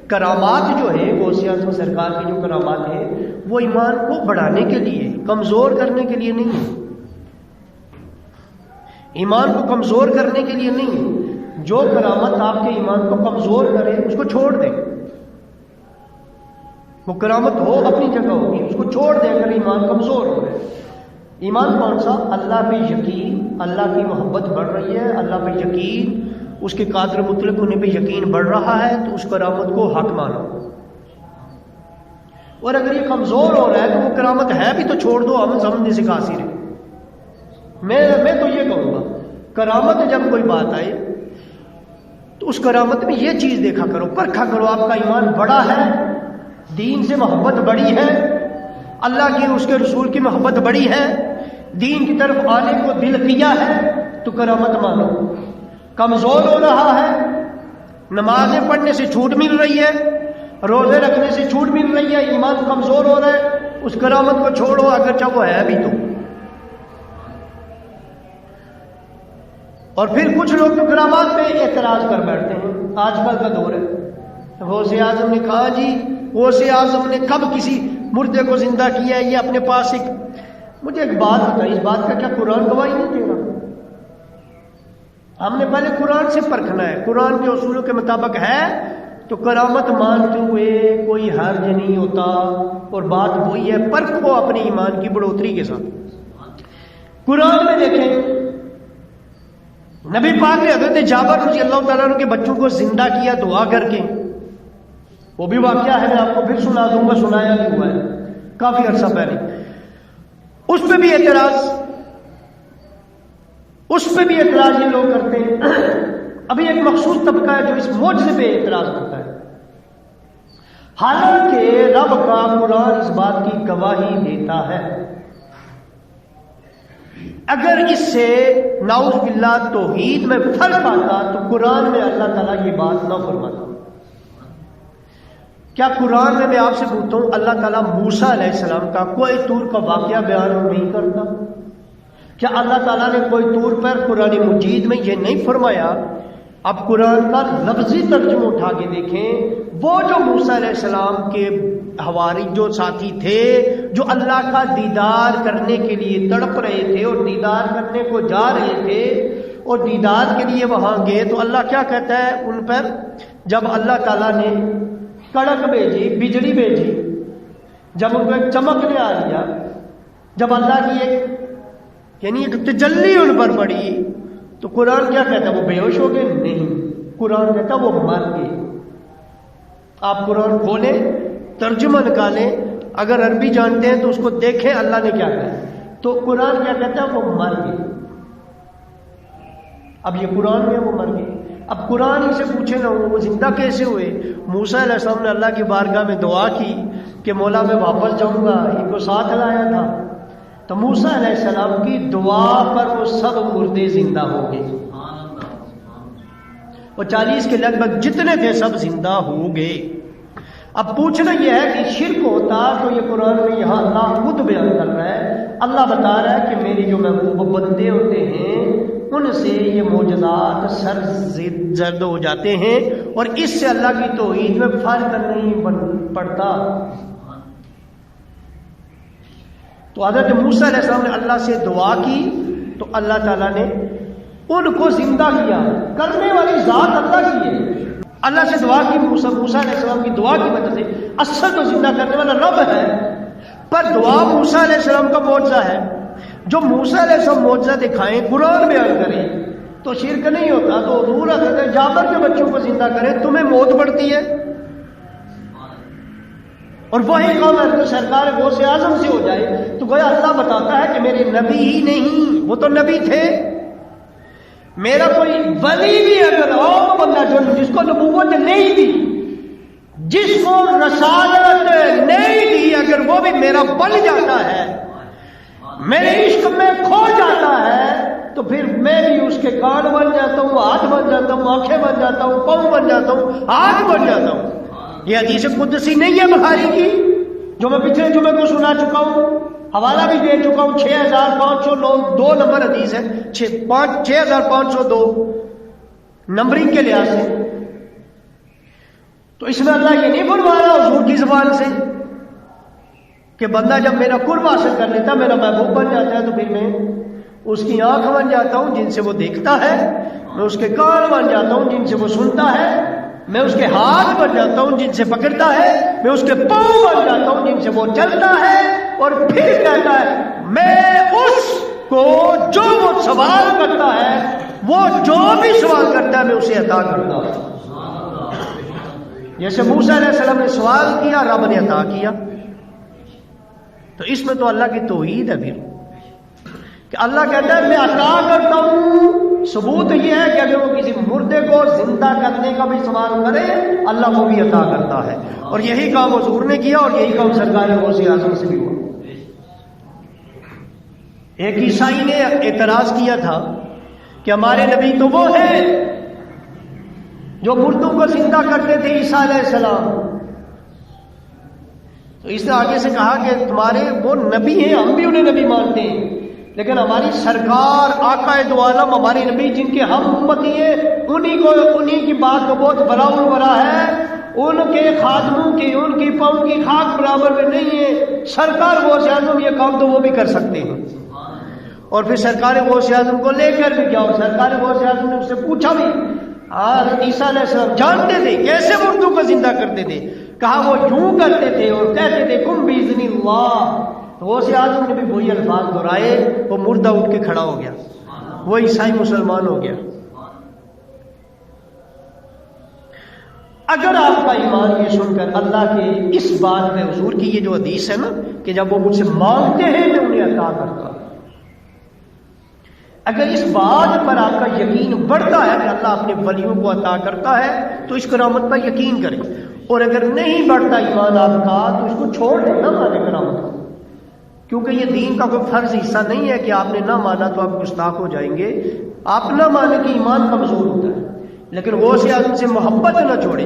کرامات جو ہے غوث اعظم سرکار کی جو کرامات ہے وہ ایمان کو بڑھانے کے لیے، کمزور کرنے کے لیے نہیں ہے، ایمان کو کمزور کرنے کے لیے نہیں ہے۔ جو کرامت آپ کے ایمان کو کمزور کرے اس کو چھوڑ دیں، وہ کرامت ہو اپنی جگہ ہوگی، اس کو چھوڑ دیں اگر ایمان کمزور ہو رہا ہے۔ ایمان کون سا؟ اللہ پہ یقین، اللہ کی محبت بڑھ رہی ہے، اللہ پہ یقین، اس کے قادر مطلق ہونے پہ یقین بڑھ رہا ہے تو اس کرامت کو حق مانو۔ اور اگر یہ کمزور ہو رہا ہے تو وہ کرامت ہے بھی تو چھوڑ دو، ہم سمجھنے سے قاصر ہے۔ میں تو یہ کہوں گا کرامت جب کوئی بات آئے تو اس کرامت میں یہ چیز دیکھا کرو، پرکھا کرو آپ کا ایمان بڑا ہے، دین سے محبت بڑی ہے، اللہ کی اس کے رسول کی محبت بڑی ہے، دین کی طرف آنے کو دل کیا ہے تو کرامت مانو۔ کمزور ہو رہا ہے، نمازیں پڑھنے سے چھوٹ مل رہی ہے، روزے رکھنے سے چھوٹ مل رہی ہے، ایمان کمزور ہو رہا ہے، اس کرامت کو چھوڑو اگرچہ وہ ہے بھی تو۔ اور پھر کچھ لوگ تو کرامات پہ اعتراض کر بیٹھتے ہیں، آج کل کا دور ہے۔ غوث اعظم نے کہا جی غوث اعظم نے کب کسی مردے کو زندہ کیا ہے، یہ اپنے پاس ایک، مجھے ایک بات بتائی، اس بات کا کیا قرآن گواہی نہیں دے رہا؟ ہم نے پہلے قرآن سے پرکھنا ہے، قرآن کے اصولوں کے مطابق ہے تو کرامت مانتے ہوئے کوئی حرج نہیں ہوتا، اور بات وہی ہے پرکھو اپنے ایمان کی بڑھوتری کے ساتھ۔ قرآن میں دیکھیں نبی پاک نے حضرت جابر رضی اللہ تعالیٰ عنہ کے بچوں کو زندہ کیا دعا کر کے، وہ بھی واقعہ ہے، میں آپ کو پھر سنا دوں گا، سنایا بھی ہوا ہے کافی عرصہ پہلے۔ اس پہ بھی اعتراض یہ لوگ کرتے ہیں۔ ابھی ایک مخصوص طبقہ ہے جو اس معجزے پہ اعتراض کرتا ہے، حالانکہ رب کا قرآن اس بات کی گواہی دیتا ہے۔ اگر اس سے نعوذ باللہ توحید میں فرق آتا تو قرآن میں اللہ تعالیٰ یہ بات نہ فرماتا۔ کیا قرآن میں آپ سے پوچھتا ہوں اللہ تعالیٰ موسیٰ علیہ السلام کا کوئی طور کا واقعہ بیان نہیں کرتا؟ کیا اللہ تعالیٰ نے کوئی طور پر قرآن مجید میں یہ نہیں فرمایا؟ اب قرآن کا لفظی ترجمہ اٹھا کے دیکھیں، وہ جو موسیٰ علیہ السلام کے حواری جو ساتھی تھے جو اللہ کا دیدار کرنے کے لیے تڑپ رہے تھے اور دیدار کرنے کو جا رہے تھے اور دیدار کے لیے وہاں گئے، تو اللہ کیا کہتا ہے ان پر؟ جب اللہ تعالیٰ نے کڑک بھیجی، بجلی بھیجی، جب ان کو ایک چمکنے آ گیا، جب اللہ کی ایک تجلی ان پر پڑی، تو قرآن کیا کہتا ہے؟ وہ بے ہوش ہو گئے؟ نہیں، قرآن کہتا ہے وہ مر گئے۔ آپ قرآن کھولیں، ترجمہ نکالیں، اگر عربی جانتے ہیں تو اس کو دیکھیں اللہ نے کیا کہا، تو قرآن کیا کہتا ہے؟ وہ مر گئے۔ اب یہ قرآن میں وہ مر گئے، اب قرآن ہی سے پوچھے نہ وہ زندہ کیسے ہوئے؟ موسیٰ علیہ السلام نے اللہ کی بارگاہ میں دعا کی کہ مولا میں واپس جاؤں گا، ان کو ساتھ لایا تھا، تو موسیٰ علیہ السلام کی دعا پر وہ سب مردے زندہ ہو گئے، اور 40 کے لگ بھگ جتنے تھے سب زندہ ہو گئے۔ اب پوچھنا یہ ہے کہ شرک ہوتا تو یہ قرآن میں یہاں اللہ خود بیان کر رہا ہے، اللہ بتا رہا ہے کہ میری جو محبوب بندے ہوتے ہیں ان سے یہ معجزات سر زرد ہو جاتے ہیں، اور اس سے اللہ کی توحید میں فرق نہیں پڑتا۔ تو حضرت موسیٰ علیہ السلام نے اللہ سے دعا کی تو اللہ تعالیٰ نے ان کو زندہ کیا، کرنے والی ذات اللہ کی ہے۔ اللہ سے دعا کی، موسیٰ علیہ السلام کی دعا کی وجہ سے، اصل تو زندہ کرنے والا رب ہے، پر دعا موسیٰ علیہ السلام کا معجزہ ہے۔ جو موسیٰ علیہ السلام معجزہ دکھائیں، قرآن بیان کریں تو شرک نہیں ہوتا، تو حضور حضرت جابر کے بچوں کو زندہ کریں، تمہیں موت پڑتی ہے، اور وہی قوم ہے سرکار غوث اعظم سے ہو جائے تو گویا اللہ بتاتا ہے کہ میرے نبی ہی نہیں، وہ تو نبی تھے، میرا کوئی ولی بھی اگر اور بندہ جو جس کو نبوت نہیں دی، جس کو رسالت نہیں دی، اگر وہ بھی میرا بن جاتا ہے، میرے عشق میں کھو جاتا ہے، تو پھر میں بھی اس کے کان بن جاتا ہوں، ہاتھ بن جاتا ہوں، آنکھیں بن جاتا ہوں، پاؤں بن جاتا ہوں، ہاتھ بن جاتا ہوں۔ یہ حدیث قدسی نہیں ہے بخاری کی جو میں پچھلے جمعے کو سنا چکا ہوں، حوالہ بھی دے چکا ہوں، 6502 نمبر حدیث ہے، 6502 نمبرنگ کے لحاظ سے۔ تو اس میں اللہ یہ نہیں فرما رہا حضور کی زبان سے کہ بندہ جب میرا قرب حاصل کر لیتا، میرا محبوب بن جاتا ہے، تو پھر میں اس کی آنکھ بن جاتا ہوں جن سے وہ دیکھتا ہے، میں اس کے کان بن جاتا ہوں جن سے وہ سنتا ہے، میں اس کے ہاتھ بن جاتا ہوں جن سے پکڑتا ہے، میں اس کے پاؤں بن جاتا ہوں جن سے وہ چلتا ہے، اور پھر کہتا ہے میں اس کو جو وہ سوال کرتا ہے، وہ جو بھی سوال کرتا ہے میں اسے عطا کرتا ہوں۔ جیسے موسیٰ علیہ السلام نے سوال کیا، رب نے عطا کیا۔ تو اس میں تو اللہ کی توحید ہے پھر کہ اللہ کہتا ہے میں عطا کرتا ہوں۔ ثبوت یہ ہے کہ اگر وہ کسی مردے کو زندہ کرنے کا بھی سوال کرے، اللہ وہ بھی عطا کرتا ہے، اور یہی کام حضور نے کیا، اور یہی کام سرکار غوث اعظم سے بھی ہوا۔ ایک عیسائی نے اعتراض کیا تھا کہ ہمارے نبی تو وہ ہیں جو مردوں کو زندہ کرتے تھے، عیسیٰ علیہ السلام۔ تو اس نے آگے سے کہا کہ تمہارے وہ نبی ہیں، ہم بھی انہیں نبی مانتے ہیں، لیکن ہماری سرکار آقا دو عالم، ہماری نبی جن کے ہم امتی ہیں، انہی کی بات تو بہت بڑا البرا ہے، ان کے خادموں کی، ان کی پاؤں کی خاک برابر میں نہیں ہے۔ سرکار غوث اعظم یہ کام تو وہ بھی کر سکتے ہیں۔ اور پھر سرکار غوث اعظم کو لے کر بھی جاؤ، سرکار غوث اعظم نے اس سے پوچھا بھی، عیسیٰ علیہ السلام جانتے تھے کیسے مردوں کو زندہ کرتے تھے؟ کہا وہ یوں کرتے تھے اور کہتے تھے کم باذن اللہ۔ تو غوث اعظم نے بھی وہی الفاظ دہرائے، وہ مردہ اٹھ کے کھڑا ہو گیا، وہ عیسائی مسلمان ہو گیا۔ اگر آپ کا ایمان یہ سن کر اللہ کے اس بات میں، حضور کی یہ جو حدیث ہے نا کہ جب وہ مجھ سے مانگتے ہیں میں انہیں عطا کرتا ہوں، اگر اس بات پر آپ کا یقین بڑھتا ہے کہ اللہ اپنے ولیوں کو عطا کرتا ہے تو اس کرامت پر یقین کریں، اور اگر نہیں بڑھتا ایمان آپ کا تو اس کو چھوڑ دیں، نہ مانے کرامت کو، کیونکہ یہ دین کا کوئی فرض حصہ نہیں ہے کہ آپ نے نہ مانا تو آپ گستاخ ہو جائیں گے۔ آپ نہ مانے کہ ایمان کمزور ہوتا ہے، لیکن غوث اعظم سے محبت نہ چھوڑیں۔